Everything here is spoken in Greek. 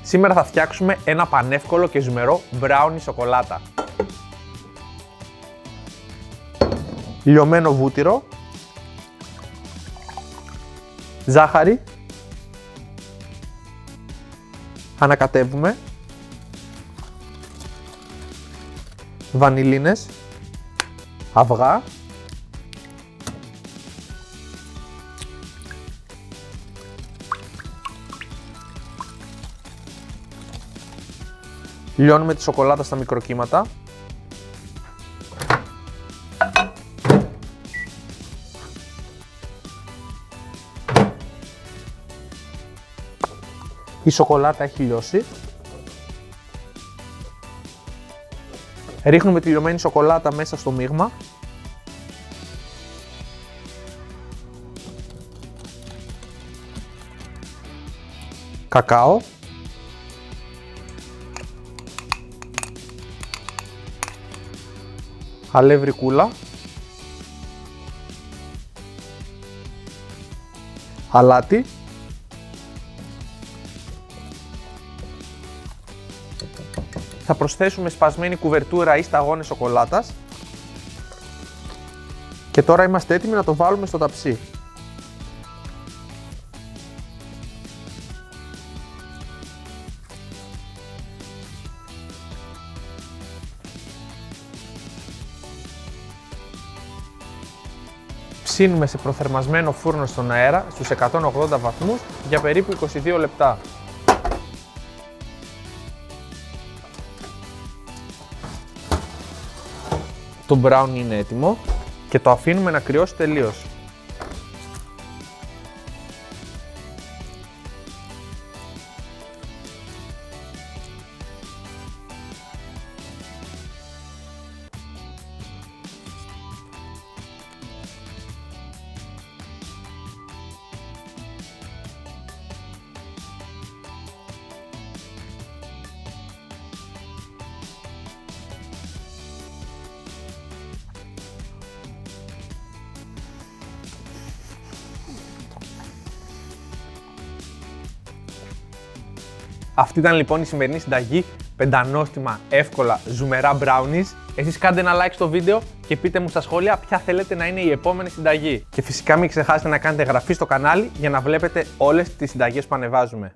Σήμερα θα φτιάξουμε ένα πανεύκολο και ζουμερό μπράουνι σοκολάτα. Λιωμένο βούτυρο, ζάχαρη, ανακατεύουμε, βανιλίνες, αυγά, λιώνουμε τη σοκολάτα στα μικροκύματα. Η σοκολάτα έχει λιώσει. Ρίχνουμε τη λιωμένη σοκολάτα μέσα στο μείγμα. Κακάο. Αλεύρι κούλα. Αλάτι. Θα προσθέσουμε σπασμένη κουβερτούρα ή σταγόνες σοκολάτας. Και τώρα είμαστε έτοιμοι να το βάλουμε στο ταψί. Ψήνουμε σε προθερμασμένο φούρνο στον αέρα στους 180 βαθμούς για περίπου 22 λεπτά. Το μπράουνι είναι έτοιμο και το αφήνουμε να κρυώσει τελείως. Αυτή ήταν λοιπόν η σημερινή συνταγή, πεντανόστιμα, εύκολα, ζουμερά brownies. Εσείς κάντε ένα like στο βίντεο και πείτε μου στα σχόλια ποια θέλετε να είναι η επόμενη συνταγή. Και φυσικά μην ξεχάσετε να κάνετε εγγραφή στο κανάλι για να βλέπετε όλες τις συνταγές που ανεβάζουμε.